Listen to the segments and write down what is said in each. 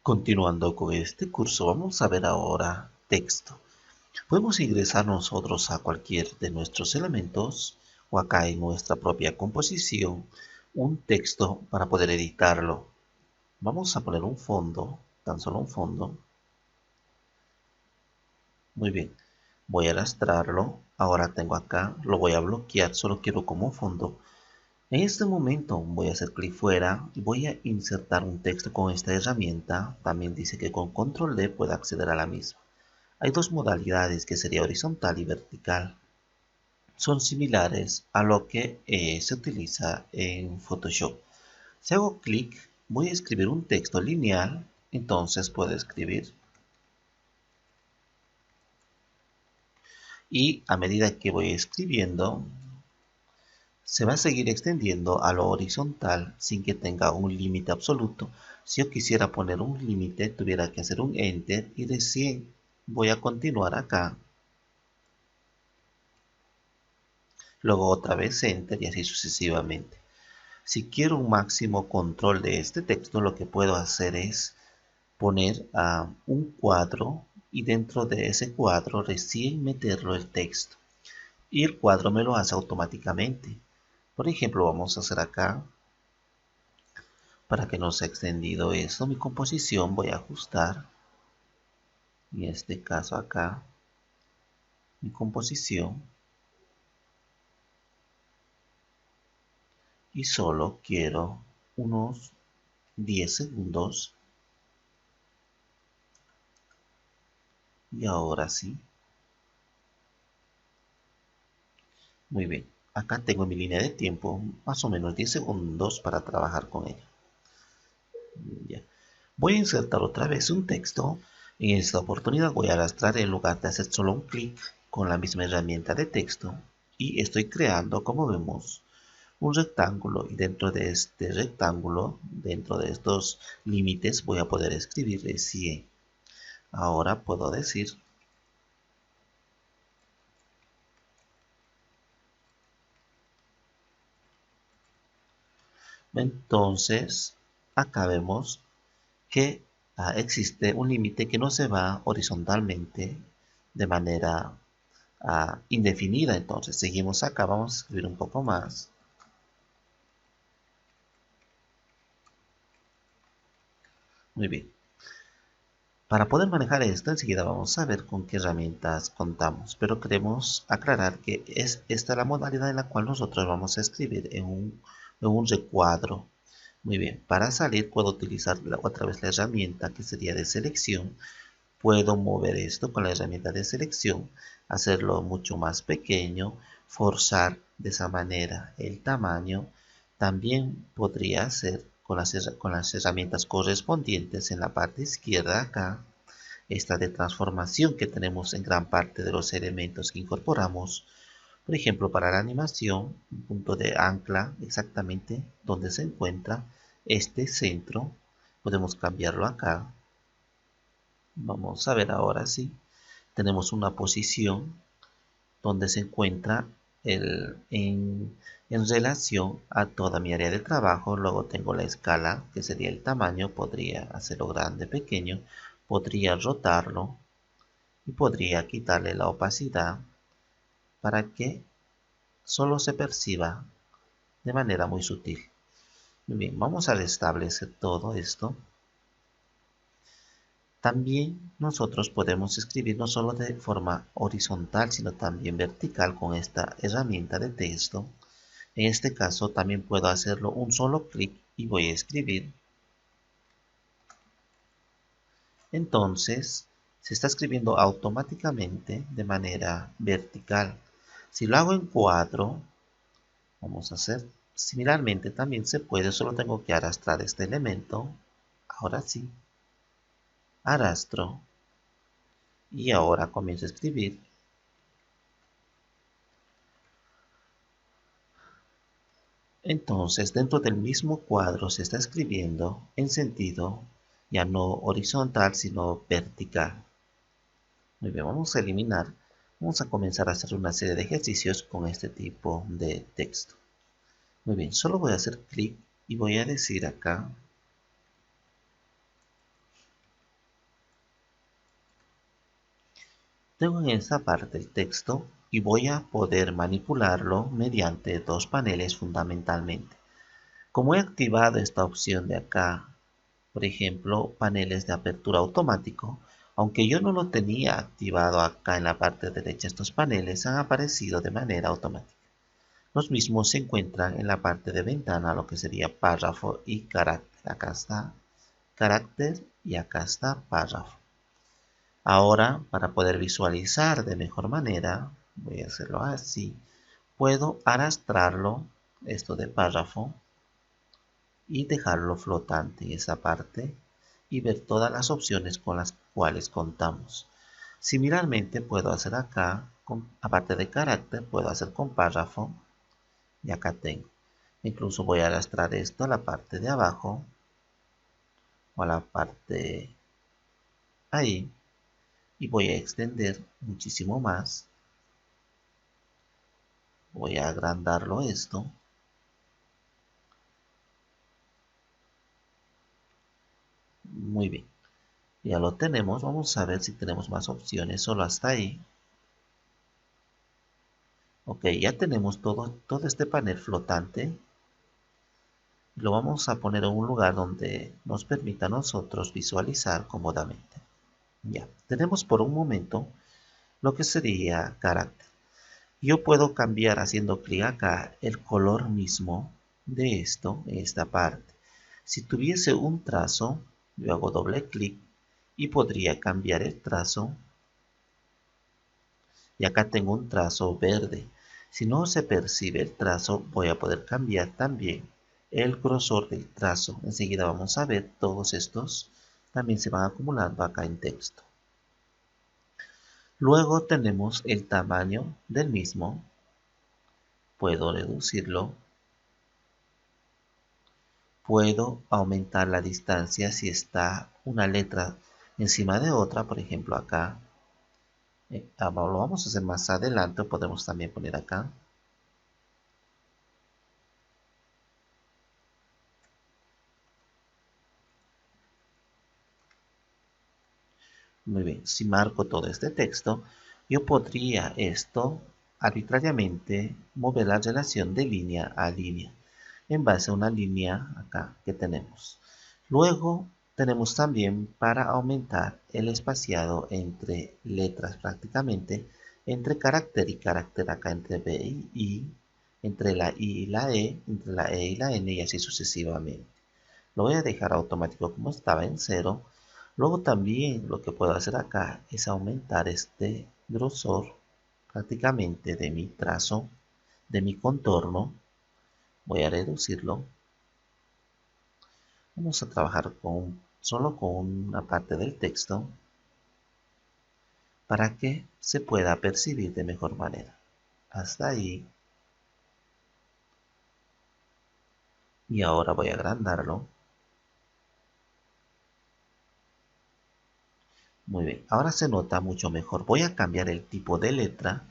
Continuando con este curso, vamos a ver ahora texto. Podemos ingresar nosotros a cualquier de nuestros elementos o acá en nuestra propia composición un texto para poder editarlo. Vamos a poner un fondo, tan solo un fondo. Muy bien, voy a arrastrarlo. Ahora tengo acá, lo voy a bloquear, solo quiero como fondo. En este momento voy a hacer clic fuera y voy a insertar un texto con esta herramienta. También dice que con control D puedo acceder a la misma. Hay dos modalidades que sería horizontal y vertical. Son similares a lo que se utiliza en Photoshop. Si hago clic, voy a escribir un texto lineal, entonces puedo escribir. Y a medida que voy escribiendo, se va a seguir extendiendo a lo horizontal sin que tenga un límite absoluto. Si yo quisiera poner un límite, tuviera que hacer un Enter y recién voy a continuar acá. Luego otra vez Enter y así sucesivamente. Si quiero un máximo control de este texto, lo que puedo hacer es poner un cuadro y dentro de ese cuadro recién meterlo el texto. Y el cuadro me lo hace automáticamente. Por ejemplo, vamos a hacer acá, para que no sea extendido esto, mi composición voy a ajustar. En este caso acá, mi composición. Y solo quiero unos 10 segundos. Y ahora sí. Muy bien. Acá tengo mi línea de tiempo, más o menos 10 segundos para trabajar con ella. Ya. Voy a insertar otra vez un texto. En esta oportunidad voy a arrastrar en lugar de hacer solo un clic con la misma herramienta de texto. Y estoy creando, como vemos, un rectángulo. Y dentro de este rectángulo, dentro de estos límites, voy a poder escribir SIE. Ahora puedo decir. Entonces, acá vemos que existe un límite que no se va horizontalmente de manera indefinida. Entonces seguimos acá, vamos a escribir un poco más. Muy bien. Para poder manejar esto, enseguida vamos a ver con qué herramientas contamos. Pero queremos aclarar que es esta la modalidad en la cual nosotros vamos a escribir en un recuadro. Muy bien, para salir puedo utilizar otra vez la herramienta que sería de selección. Puedo mover esto con la herramienta de selección, hacerlo mucho más pequeño, forzar de esa manera el tamaño. También podría hacer con las herramientas correspondientes en la parte izquierda acá, esta de transformación que tenemos en gran parte de los elementos que incorporamos. Por ejemplo, para la animación, un punto de ancla exactamente donde se encuentra este centro, podemos cambiarlo acá. Vamos a ver ahora sí. Tenemos una posición donde se encuentra en relación a toda mi área de trabajo. Luego tengo la escala, que sería el tamaño. Podría hacerlo grande, pequeño. Podría rotarlo y podría quitarle la opacidad para que solo se perciba de manera muy sutil. Muy bien, vamos a restablecer todo esto. También nosotros podemos escribir no solo de forma horizontal, sino también vertical con esta herramienta de texto. En este caso también puedo hacerlo un solo clic y voy a escribir. Entonces, se está escribiendo automáticamente de manera vertical. Si lo hago en cuadro, vamos a hacer similarmente también se puede, solo tengo que arrastrar este elemento. Ahora sí, arrastro y ahora comienzo a escribir. Entonces, dentro del mismo cuadro se está escribiendo en sentido ya no horizontal, sino vertical. Muy bien, vamos a eliminar. Vamos a comenzar a hacer una serie de ejercicios con este tipo de texto. Muy bien, solo voy a hacer clic y voy a decir acá, tengo en esta parte el texto y voy a poder manipularlo mediante dos paneles fundamentalmente. Como he activado esta opción de acá, por ejemplo, paneles de apertura automático, aunque yo no lo tenía activado acá en la parte derecha, estos paneles han aparecido de manera automática. Los mismos se encuentran en la parte de ventana, lo que sería párrafo y carácter. Acá está carácter y acá está párrafo. Ahora, para poder visualizar de mejor manera, voy a hacerlo así. Puedo arrastrarlo, esto de párrafo, y dejarlo flotante en esa parte y ver todas las opciones con las cuales contamos. Similarmente puedo hacer acá, aparte de carácter, puedo hacer con párrafo y acá tengo. Incluso voy a arrastrar esto a la parte de abajo o a la parte ahí y voy a extender muchísimo más. Voy a agrandarlo esto. Muy bien. Ya lo tenemos. Vamos a ver si tenemos más opciones. Solo hasta ahí. Ok, ya tenemos todo este panel flotante. Lo vamos a poner en un lugar donde nos permita a nosotros visualizar cómodamente. Ya, tenemos por un momento lo que sería carácter. Yo puedo cambiar haciendo clic acá el color mismo de esto, en esta parte. Si tuviese un trazo, yo hago doble clic y podría cambiar el trazo. Y acá tengo un trazo verde. Si no se percibe el trazo, voy a poder cambiar también el grosor del trazo. Enseguida vamos a ver todos estos. También se van acumulando acá en texto. Luego tenemos el tamaño del mismo. Puedo reducirlo. Puedo aumentar la distancia si está una letra encima de otra. Por ejemplo acá. Lo vamos a hacer más adelante. Podemos también poner acá. Muy bien, si marco todo este texto, yo podría esto arbitrariamente mover la relación de línea a línea en base a una línea acá que tenemos. Luego tenemos también para aumentar el espaciado entre letras prácticamente, entre carácter y carácter acá entre B y I, entre la I y la E, entre la E y la N y así sucesivamente. Lo voy a dejar automático como estaba en 0. Luego también lo que puedo hacer acá es aumentar este grosor prácticamente de mi trazo, de mi contorno. Voy a reducirlo. Vamos a trabajar solo con una parte del texto para que se pueda percibir de mejor manera. Hasta ahí. Y ahora voy a agrandarlo. Muy bien, ahora se nota mucho mejor. Voy a cambiar el tipo de letra.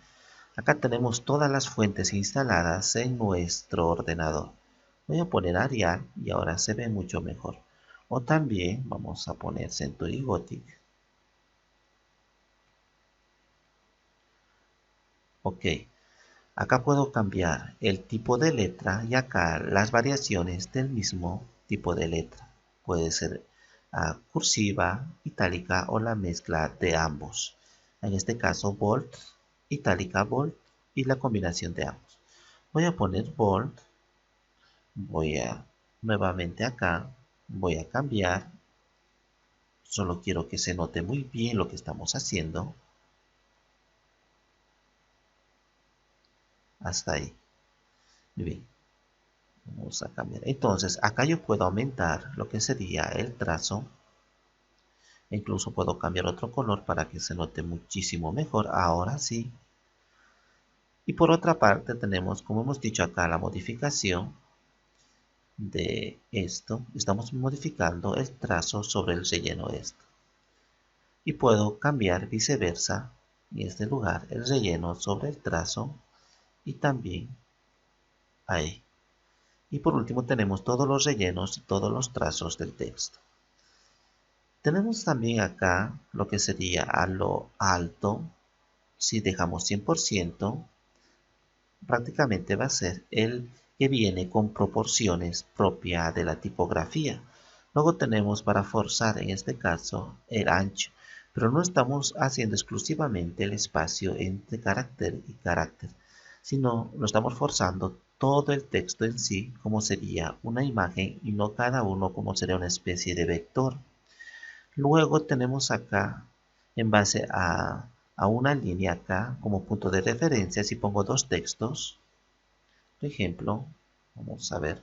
Acá tenemos todas las fuentes instaladas en nuestro ordenador. Voy a poner Arial y ahora se ve mucho mejor. O también vamos a poner Century Gothic. Ok, acá puedo cambiar el tipo de letra y acá las variaciones del mismo tipo de letra. Puede ser cursiva, itálica o la mezcla de ambos. En este caso, bold, itálica, bold y la combinación de ambos. Voy a poner bold. Voy a nuevamente acá, voy a cambiar. Solo quiero que se note muy bien lo que estamos haciendo. Hasta ahí. Muy bien. Vamos a cambiar. Entonces, acá yo puedo aumentar lo que sería el trazo. Incluso puedo cambiar otro color para que se note muchísimo mejor. Ahora sí. Y por otra parte tenemos, como hemos dicho acá, la modificación de esto. Estamos modificando el trazo sobre el relleno esto. Y puedo cambiar viceversa, en este lugar, el relleno sobre el trazo y también ahí. Y por último tenemos todos los rellenos y todos los trazos del texto. Tenemos también acá lo que sería a lo alto. Si dejamos 100%, prácticamente va a ser el que viene con proporciones propias de la tipografía. Luego tenemos para forzar en este caso el ancho, pero no estamos haciendo exclusivamente el espacio entre carácter y carácter, sino lo estamos forzando todo el texto en sí como sería una imagen y no cada uno como sería una especie de vector. Luego tenemos acá, en base a una línea acá, como punto de referencia, si pongo dos textos, por ejemplo, vamos a ver,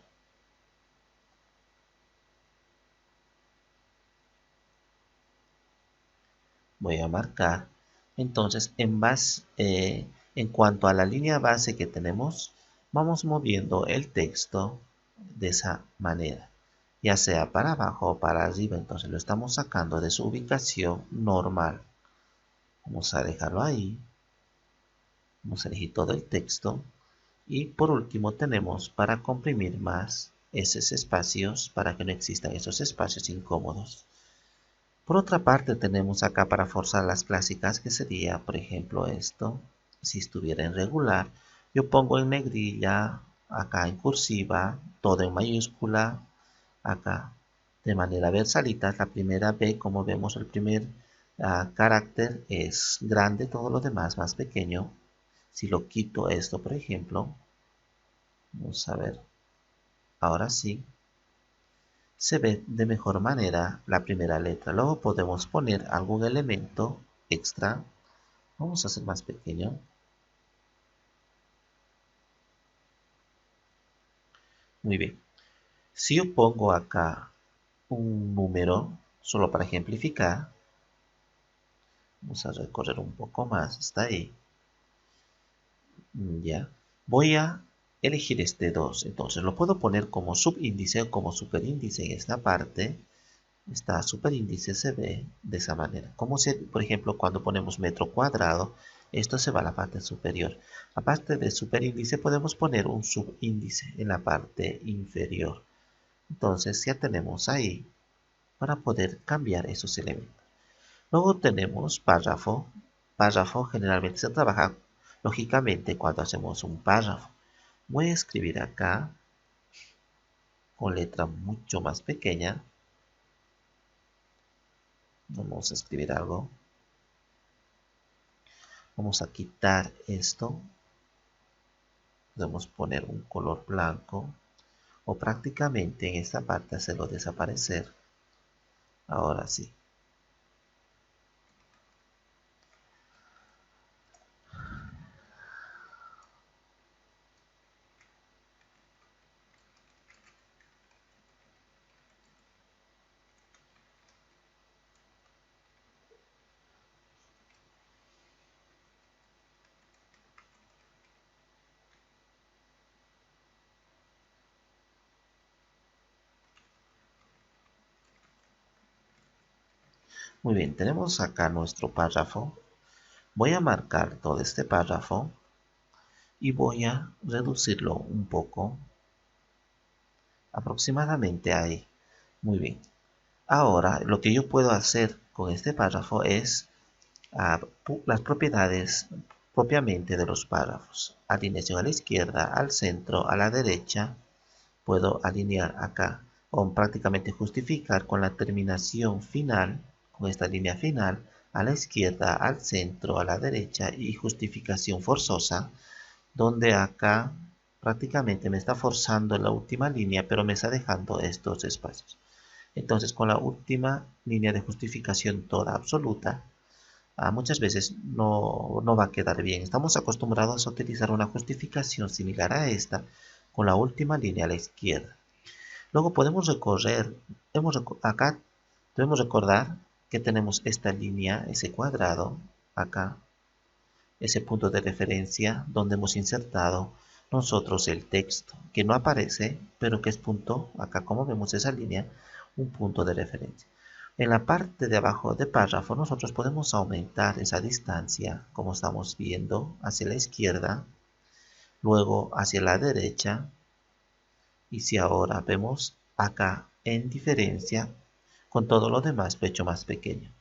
voy a marcar, entonces en cuanto a la línea base que tenemos, vamos moviendo el texto de esa manera, ya sea para abajo o para arriba, entonces lo estamos sacando de su ubicación normal. Vamos a dejarlo ahí. Vamos a elegir todo el texto. Y por último tenemos para comprimir más esos espacios para que no existan esos espacios incómodos. Por otra parte tenemos acá para forzar las clásicas que sería por ejemplo esto. Si estuviera en regular, yo pongo en negrilla, acá en cursiva, todo en mayúscula, acá de manera versalita. La primera B, como vemos, el primer carácter es grande, todo lo demás más pequeño. Si lo quito esto, por ejemplo, vamos a ver, ahora sí, se ve de mejor manera la primera letra. Luego podemos poner algún elemento extra. Vamos a hacer más pequeño. Muy bien. Si yo pongo acá un número, solo para ejemplificar, vamos a recorrer un poco más hasta ahí. Ya. Voy a elegir este 2. Entonces lo puedo poner como subíndice o como superíndice en esta parte. Esta superíndice se ve de esa manera. Como si, por ejemplo, cuando ponemos metro cuadrado, esto se va a la parte superior. Aparte de superíndice, podemos poner un subíndice en la parte inferior. Entonces ya tenemos ahí para poder cambiar esos elementos. Luego tenemos párrafo. Párrafo generalmente se trabaja lógicamente cuando hacemos un párrafo. Voy a escribir acá con letra mucho más pequeña. Vamos a escribir algo. Vamos a quitar esto. Podemos poner un color blanco o prácticamente en esta parte hacerlo desaparecer. Ahora sí. Muy bien, tenemos acá nuestro párrafo. Voy a marcar todo este párrafo y voy a reducirlo un poco, aproximadamente ahí. Muy bien. Ahora, lo que yo puedo hacer con este párrafo es las propiedades propiamente de los párrafos. Alineación a la izquierda, al centro, a la derecha. Puedo alinear acá o prácticamente justificar con la terminación final, con esta línea final, a la izquierda, al centro, a la derecha y justificación forzosa, donde acá prácticamente me está forzando la última línea, pero me está dejando estos espacios. Entonces, con la última línea de justificación toda absoluta, muchas veces no va a quedar bien. Estamos acostumbrados a utilizar una justificación similar a esta, con la última línea a la izquierda. Luego podemos recorrer, acá debemos recordar que tenemos esta línea, ese cuadrado, acá, ese punto de referencia donde hemos insertado nosotros el texto, que no aparece, pero que es punto, acá como vemos esa línea, un punto de referencia. En la parte de abajo de párrafo nosotros podemos aumentar esa distancia, como estamos viendo, hacia la izquierda, luego hacia la derecha, Y si ahora vemos acá en diferencia, con todo lo demás lo he hecho más pequeño.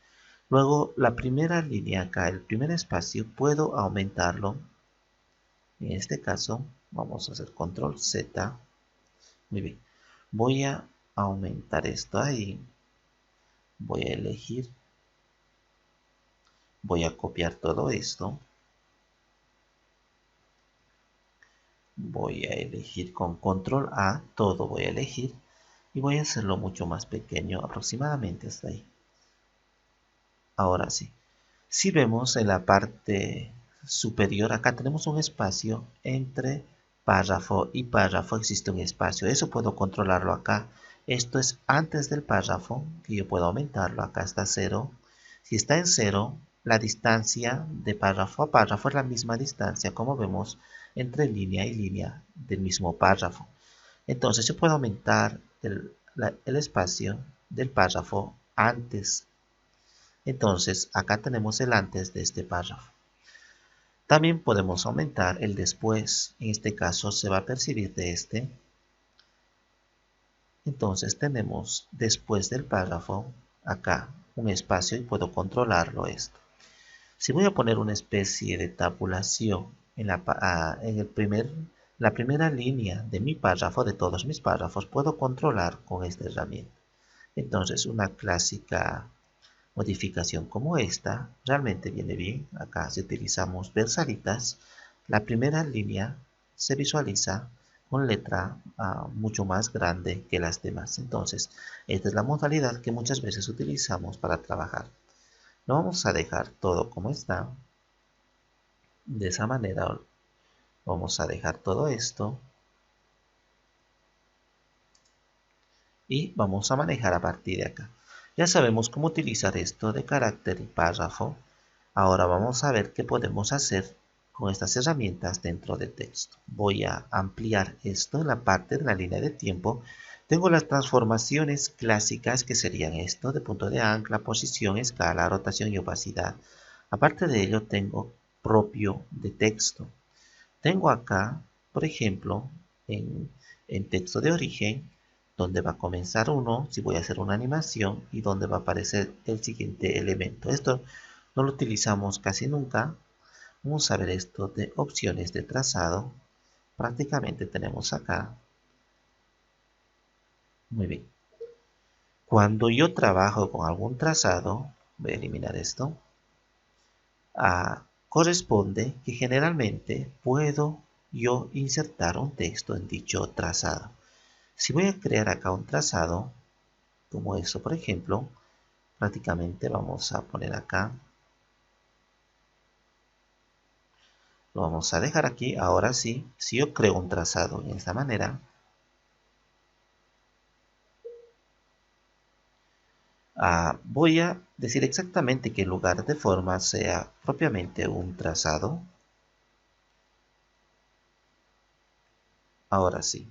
Luego la primera línea acá, el primer espacio, puedo aumentarlo. En este caso vamos a hacer control Z. Muy bien. Voy a aumentar esto ahí. Voy a elegir. Voy a copiar todo esto. Voy a elegir con control A. Todo voy a elegir. Y voy a hacerlo mucho más pequeño, aproximadamente hasta ahí. Ahora sí. Si vemos en la parte superior, acá tenemos un espacio entre párrafo y párrafo, existe un espacio. Eso puedo controlarlo acá. Esto es antes del párrafo, que yo puedo aumentarlo. Acá está 0. Si está en 0, la distancia de párrafo a párrafo es la misma distancia, como vemos, entre línea y línea del mismo párrafo. Entonces yo puedo aumentar el espacio del párrafo antes. Entonces, acá tenemos el antes de este párrafo. También podemos aumentar el después. En este caso se va a percibir de este. Entonces tenemos después del párrafo, acá, un espacio y puedo controlarlo esto. Si voy a poner una especie de tabulación en la primera línea de mi párrafo, de todos mis párrafos, puedo controlar con esta herramienta. Entonces, una clásica modificación como esta realmente viene bien. Acá si utilizamos versalitas, la primera línea se visualiza con letra mucho más grande que las demás. Entonces, esta es la modalidad que muchas veces utilizamos para trabajar. Lo vamos a dejar todo como está. De esa manera vamos a dejar todo esto. Y vamos a manejar a partir de acá. Ya sabemos cómo utilizar esto de carácter y párrafo. Ahora vamos a ver qué podemos hacer con estas herramientas dentro de texto. Voy a ampliar esto en la parte de la línea de tiempo. Tengo las transformaciones clásicas que serían esto de punto de ancla, posición, escala, rotación y opacidad. Aparte de ello tengo propio de texto. Tengo acá, por ejemplo, en texto de origen, donde va a comenzar uno, si voy a hacer una animación, y donde va a aparecer el siguiente elemento. Esto no lo utilizamos casi nunca. Vamos a ver esto de opciones de trazado. Prácticamente tenemos acá. Muy bien. Cuando yo trabajo con algún trazado, voy a eliminar esto. Corresponde que generalmente puedo yo insertar un texto en dicho trazado. Si voy a crear acá un trazado, como eso por ejemplo, prácticamente vamos a poner acá, lo vamos a dejar aquí. Ahora sí, si yo creo un trazado de esta manera, voy a decir exactamente que el lugar de forma sea propiamente un trazado. Ahora sí.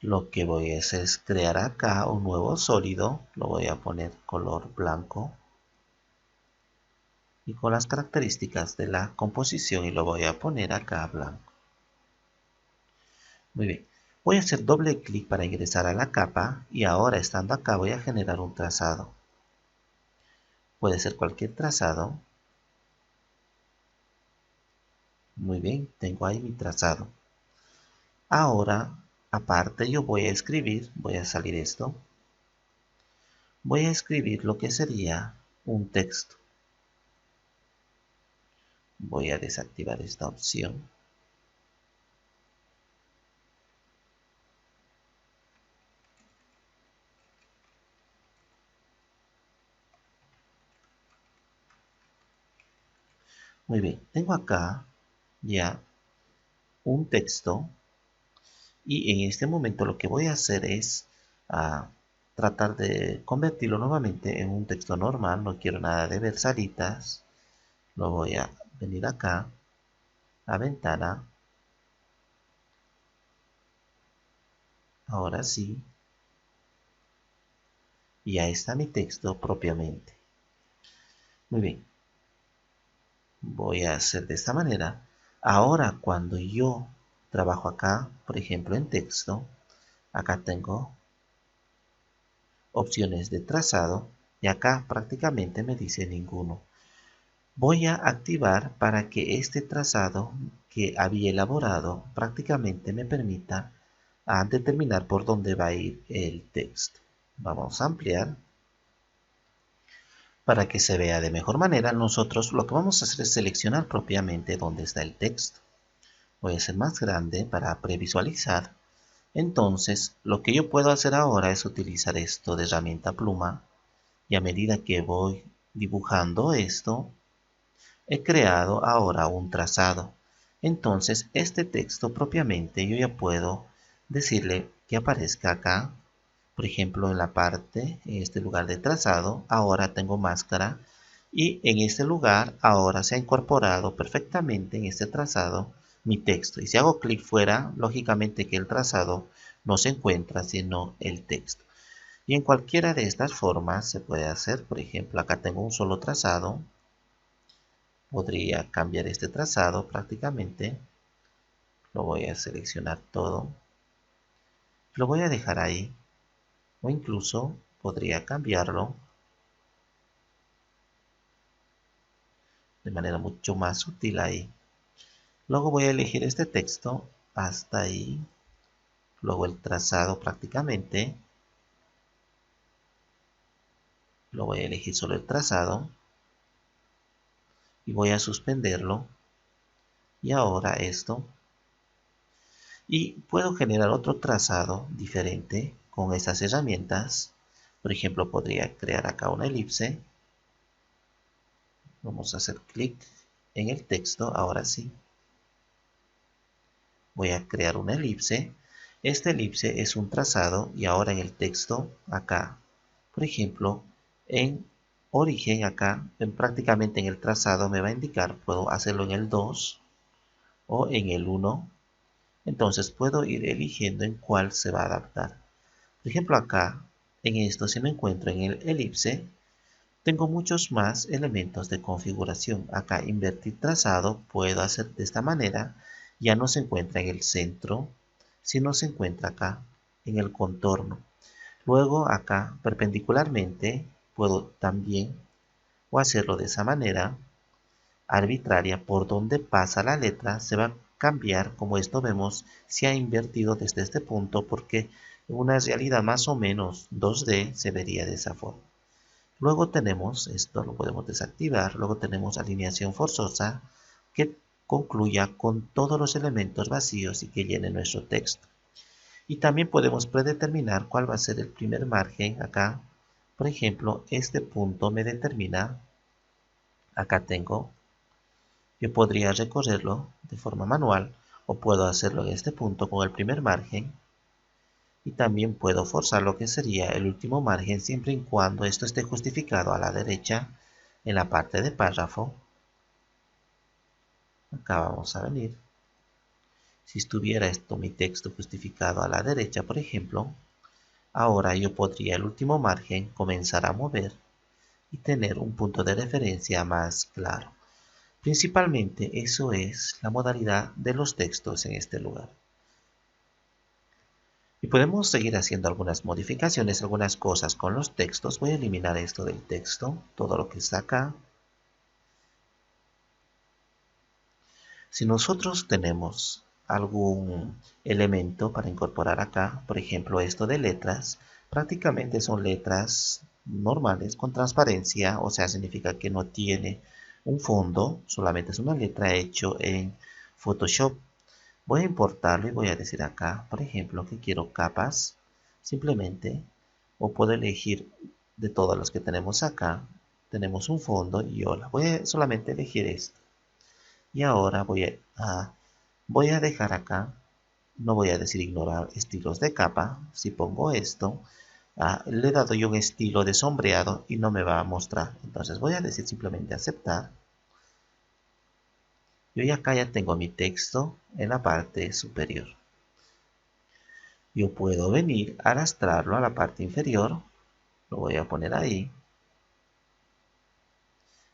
Lo que voy a hacer es crear acá un nuevo sólido. Lo voy a poner color blanco. Y con las características de la composición y lo voy a poner acá blanco. Muy bien. Voy a hacer doble clic para ingresar a la capa y ahora estando acá voy a generar un trazado. Puede ser cualquier trazado. Muy bien, tengo ahí mi trazado. Ahora, aparte yo voy a escribir, voy a salir esto. Voy a escribir lo que sería un texto. Voy a desactivar esta opción. Muy bien, tengo acá ya un texto y en este momento lo que voy a hacer es tratar de convertirlo nuevamente en un texto normal. No quiero nada de versalitas. Lo voy a venir acá a ventana. Ahora sí. Y ahí está mi texto propiamente. Muy bien. Voy a hacer de esta manera. Ahora cuando yo trabajo acá, por ejemplo en texto, acá tengo opciones de trazado y acá prácticamente me dice ninguno. Voy a activar para que este trazado que había elaborado prácticamente me permita determinar por dónde va a ir el texto. Vamos a ampliar. Para que se vea de mejor manera, nosotros lo que vamos a hacer es seleccionar propiamente dónde está el texto. Voy a hacer más grande para previsualizar. Entonces, lo que yo puedo hacer ahora es utilizar esto de herramienta pluma. Y a medida que voy dibujando esto, he creado ahora un trazado. Entonces, este texto propiamente yo ya puedo decirle que aparezca acá. Por ejemplo, en la parte, en este lugar de trazado, ahora tengo máscara. Y en este lugar, ahora se ha incorporado perfectamente en este trazado mi texto. Y si hago clic fuera, lógicamente que el trazado no se encuentra, sino el texto. Y en cualquiera de estas formas se puede hacer. Por ejemplo, acá tengo un solo trazado. Podría cambiar este trazado prácticamente. Lo voy a seleccionar todo. Lo voy a dejar ahí. O incluso podría cambiarlo de manera mucho más sutil ahí. Luego voy a elegir este texto hasta ahí. Luego el trazado prácticamente. Lo voy a elegir solo el trazado. Y voy a suspenderlo. Y ahora esto. Y puedo generar otro trazado diferente con estas herramientas. Por ejemplo, podría crear acá una elipse. Vamos a hacer clic en el texto, ahora sí. Voy a crear una elipse. Esta elipse es un trazado y ahora en el texto acá. Por ejemplo, en origen acá, prácticamente en el trazado me va a indicar, puedo hacerlo en el 2 o en el 1. Entonces puedo ir eligiendo en cuál se va a adaptar. Por ejemplo acá, en esto si me encuentro en el elipse, tengo muchos más elementos de configuración. Acá invertir trazado puedo hacer de esta manera. Ya no se encuentra en el centro, sino se encuentra acá en el contorno. Luego acá perpendicularmente puedo también o hacerlo de esa manera arbitraria. Por donde pasa la letra se va a cambiar, como esto vemos, se ha invertido desde este punto porque en una realidad más o menos 2D se vería de esa forma. Luego tenemos, esto lo podemos desactivar, luego tenemos alineación forzosa que concluya con todos los elementos vacíos y que llene nuestro texto. Y también podemos predeterminar cuál va a ser el primer margen acá. Por ejemplo, este punto me determina, acá tengo, yo podría recorrerlo de forma manual o puedo hacerlo en este punto con el primer margen. Y también puedo forzar lo que sería el último margen siempre y cuando esto esté justificado a la derecha en la parte de párrafo. Acá vamos a venir. Si estuviera esto mi texto justificado a la derecha, por ejemplo, ahora yo podría el último margen comenzar a mover y tener un punto de referencia más claro. Principalmente eso es la modalidad de los textos en este lugar. Y podemos seguir haciendo algunas modificaciones, algunas cosas con los textos. Voy a eliminar esto del texto, todo lo que está acá. Si nosotros tenemos algún elemento para incorporar acá, por ejemplo esto de letras, prácticamente son letras normales con transparencia, o sea, significa que no tiene un fondo, solamente es una letra hecho en Photoshop. Voy a importarlo y voy a decir acá, por ejemplo, que quiero capas, simplemente, o puedo elegir de todos los que tenemos acá, tenemos un fondo y hola. Voy a solamente elegir esto. Y ahora voy a dejar acá, no voy a decir ignorar estilos de capa. Si pongo esto, le he dado yo un estilo de sombreado y no me va a mostrar. Entonces voy a decir simplemente aceptar. Yo acá ya tengo mi texto en la parte superior. Yo puedo venir a arrastrarlo a la parte inferior. Lo voy a poner ahí.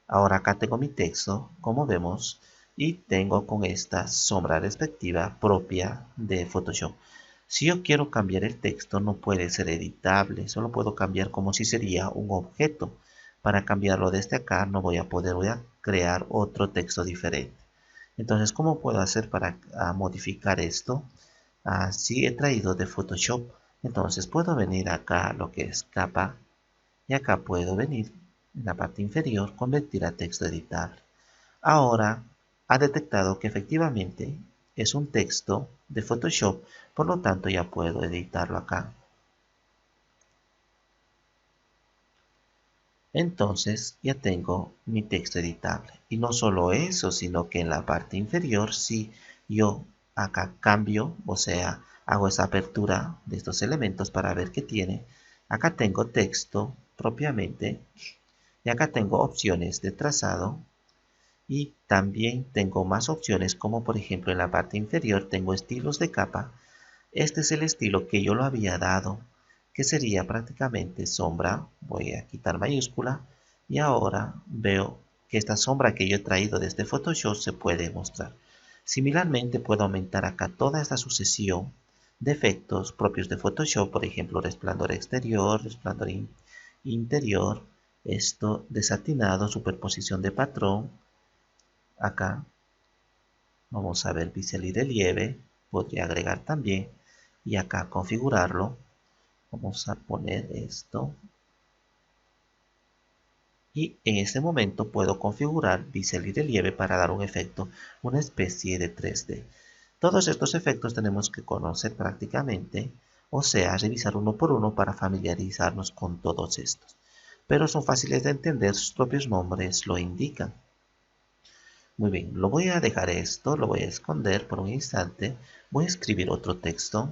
Ahora acá tengo mi texto, como vemos. y tengo con esta sombra respectiva propia de Photoshop. Si yo quiero cambiar el texto, no puede ser editable, solo puedo cambiar como si sería un objeto. Para cambiarlo desde acá no voy a poder, voy a crear otro texto diferente. Entonces, ¿cómo puedo hacer para modificar esto? Si he traído de Photoshop, entonces puedo venir acá a lo que es capa y acá puedo venir en la parte inferior, convertir a texto editable. Ahora ha detectado que efectivamente es un texto de Photoshop, por lo tanto ya puedo editarlo acá. Entonces ya tengo mi texto editable. Y no solo eso, sino que en la parte inferior, si yo acá cambio, o sea, hago esa apertura de estos elementos para ver qué tiene, acá tengo texto propiamente, y acá tengo opciones de trazado, y también tengo más opciones como por ejemplo en la parte inferior tengo estilos de capa. Este es el estilo que yo lo había dado, que sería prácticamente sombra. Voy a quitar mayúscula y ahora veo que esta sombra que yo he traído desde Photoshop se puede mostrar. Similarmente puedo aumentar acá toda esta sucesión de efectos propios de Photoshop, por ejemplo resplandor exterior, resplandor interior, esto desatinado, superposición de patrón. Acá vamos a ver biselí y relieve, podría agregar también y acá configurarlo. Vamos a poner esto y en este momento puedo configurar bisel y relieve para dar un efecto, una especie de 3D. Todos estos efectos tenemos que conocer prácticamente, o sea, revisar uno por uno para familiarizarnos con todos estos. Pero son fáciles de entender, sus propios nombres lo indican. Muy bien, lo voy a dejar esto, lo voy a esconder por un instante. Voy a escribir otro texto.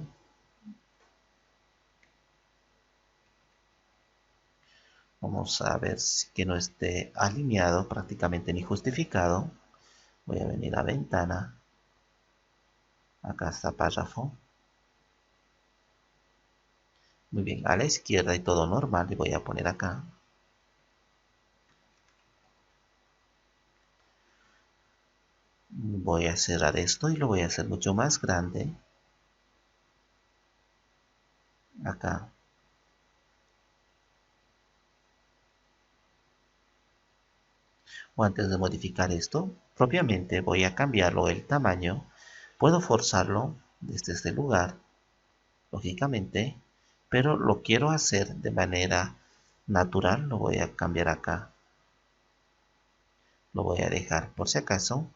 Vamos a ver que no esté alineado prácticamente ni justificado. Voy a venir a ventana. Acá está párrafo. Muy bien, a la izquierda y todo normal. Y voy a poner acá. Voy a cerrar esto y lo voy a hacer mucho más grande. Acá. O antes de modificar esto, propiamente voy a cambiarlo el tamaño. Puedo forzarlo desde este lugar, lógicamente, pero lo quiero hacer de manera natural. Lo voy a cambiar acá. Lo voy a dejar por si acaso.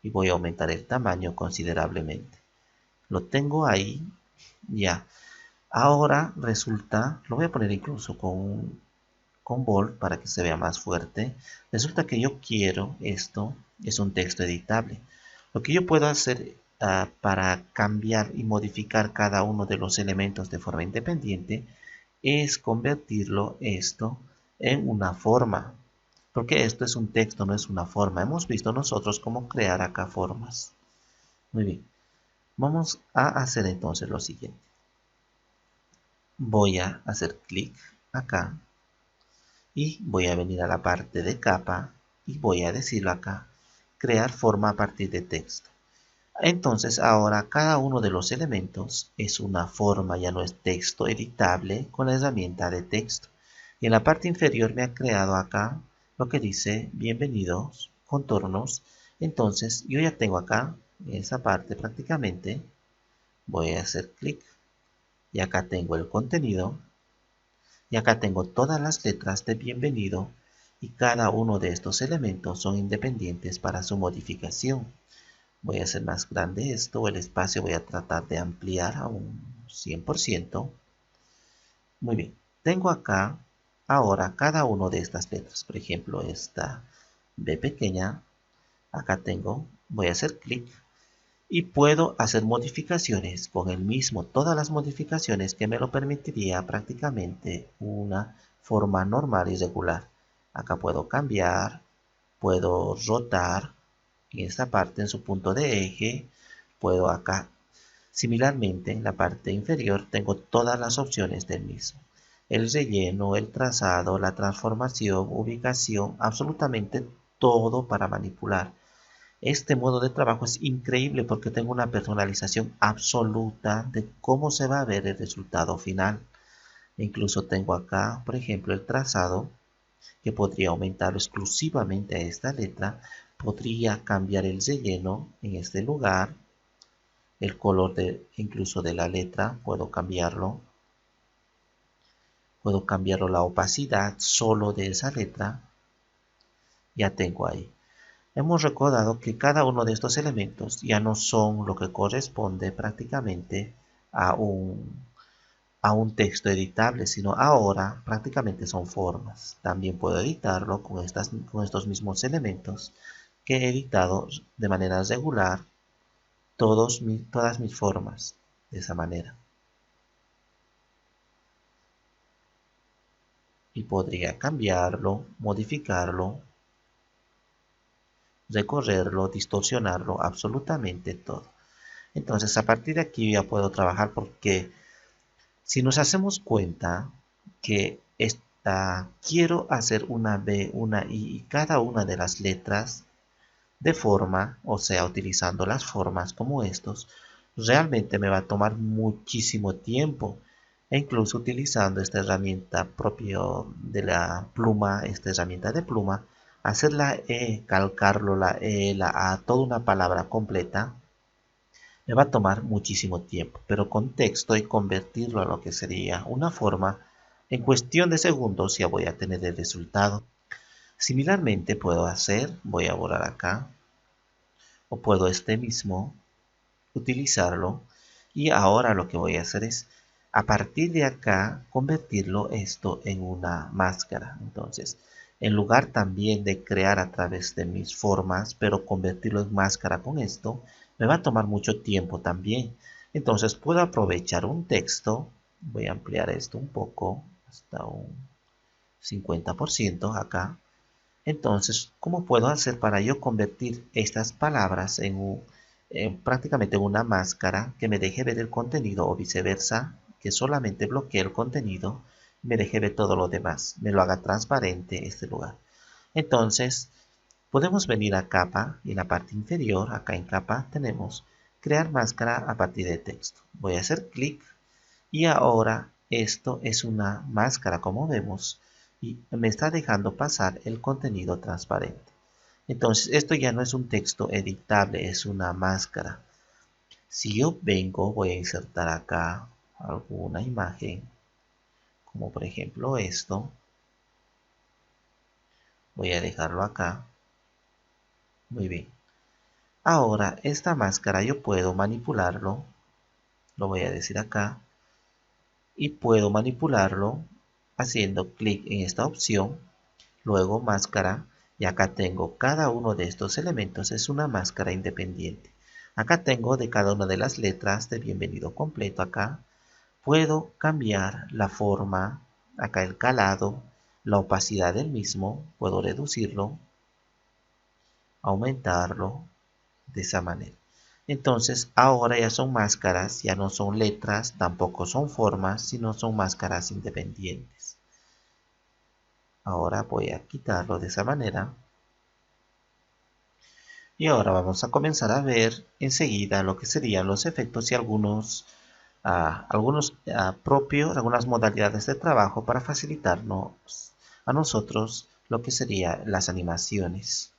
Y voy a aumentar el tamaño considerablemente. Lo tengo ahí, ya. Ahora resulta, lo voy a poner incluso con bold para que se vea más fuerte. Resulta que yo quiero esto, es un texto editable. Lo que yo puedo hacer para cambiar y modificar cada uno de los elementos de forma independiente es convertirlo esto en una forma. Porque esto es un texto, no es una forma. Hemos visto nosotros cómo crear acá formas. Muy bien. Vamos a hacer entonces lo siguiente. Voy a hacer clic acá y voy a venir a la parte de capa y voy a decirlo acá, crear forma a partir de texto. Entonces ahora cada uno de los elementos es una forma, ya no es texto editable con la herramienta de texto. Y en la parte inferior me ha creado acá lo que dice bienvenidos, contornos. Entonces yo ya tengo acá esa parte prácticamente. Voy a hacer clic y acá tengo el contenido y acá tengo todas las letras de bienvenido y cada uno de estos elementos son independientes para su modificación. Voy a hacer más grande esto, el espacio voy a tratar de ampliar a un 100%. Muy bien, tengo acá ahora cada uno de estas letras. Por ejemplo, esta B pequeña, acá tengo, voy a hacer clic y puedo hacer modificaciones con el mismo, todas las modificaciones que me lo permitiría prácticamente una forma normal y regular. Acá puedo cambiar, puedo rotar en esta parte en su punto de eje, puedo acá. Similarmente en la parte inferior tengo todas las opciones del mismo. El relleno, el trazado, la transformación, ubicación, absolutamente todo para manipular. Este modo de trabajo es increíble porque tengo una personalización absoluta de cómo se va a ver el resultado final. Incluso tengo acá, por ejemplo, el trazado, que podría aumentar exclusivamente a esta letra. Podría cambiar el relleno en este lugar. El color incluso de la letra, puedo cambiarlo. Puedo cambiarlo la opacidad solo de esa letra. Ya tengo ahí. Hemos recordado que cada uno de estos elementos ya no son lo que corresponde prácticamente a un texto editable, sino ahora prácticamente son formas. También puedo editarlo con estos mismos elementos que he editado de manera regular todas mis formas de esa manera. Y podría cambiarlo, modificarlo, recorrerlo, distorsionarlo, absolutamente todo. Entonces a partir de aquí ya puedo trabajar porque si nos hacemos cuenta que quiero hacer una B, una I y cada una de las letras de forma, o sea, utilizando las formas como estos, realmente me va a tomar muchísimo tiempo. E incluso utilizando esta herramienta propio de la pluma, esta herramienta de pluma, hacer la E, calcarlo, la E, la A, toda una palabra completa, me va a tomar muchísimo tiempo, pero con texto y convertirlo a lo que sería una forma, en cuestión de segundos ya voy a tener el resultado. Similarmente voy a borrar acá, o puedo este mismo utilizarlo, y ahora lo que voy a hacer es, a partir de acá, convertirlo esto en una máscara. Entonces, en lugar también de crear a través de mis formas, pero convertirlo en máscara con esto, me va a tomar mucho tiempo también. Entonces puedo aprovechar un texto, voy a ampliar esto un poco, hasta un 50% acá. Entonces, ¿cómo puedo hacer para yo convertir estas palabras prácticamente en una máscara que me deje ver el contenido o viceversa, que solamente bloquee el contenido y me deje ver todo lo demás, me lo haga transparente este lugar? Entonces, podemos venir a capa y en la parte inferior, acá en capa, tenemos crear máscara a partir de texto. Voy a hacer clic y ahora esto es una máscara como vemos y me está dejando pasar el contenido transparente. Entonces esto ya no es un texto editable, es una máscara. Si yo vengo, voy a insertar acá alguna imagen, como por ejemplo esto. Voy a dejarlo acá. Muy bien. Ahora esta máscara yo puedo manipularlo. Lo voy a decir acá. Y puedo manipularlo haciendo clic en esta opción. Luego máscara, y acá tengo cada uno de estos elementos es una máscara independiente. Acá tengo de cada una de las letras de bienvenido completo acá. Puedo cambiar la forma, acá el calado, la opacidad del mismo, puedo reducirlo, aumentarlo de esa manera. Entonces ahora ya son máscaras, ya no son letras, tampoco son formas, sino son máscaras independientes. Ahora voy a quitarlo de esa manera. Y ahora vamos a comenzar a ver enseguida lo que serían los efectos y algunas modalidades de trabajo para facilitarnos a nosotros lo que serían las animaciones.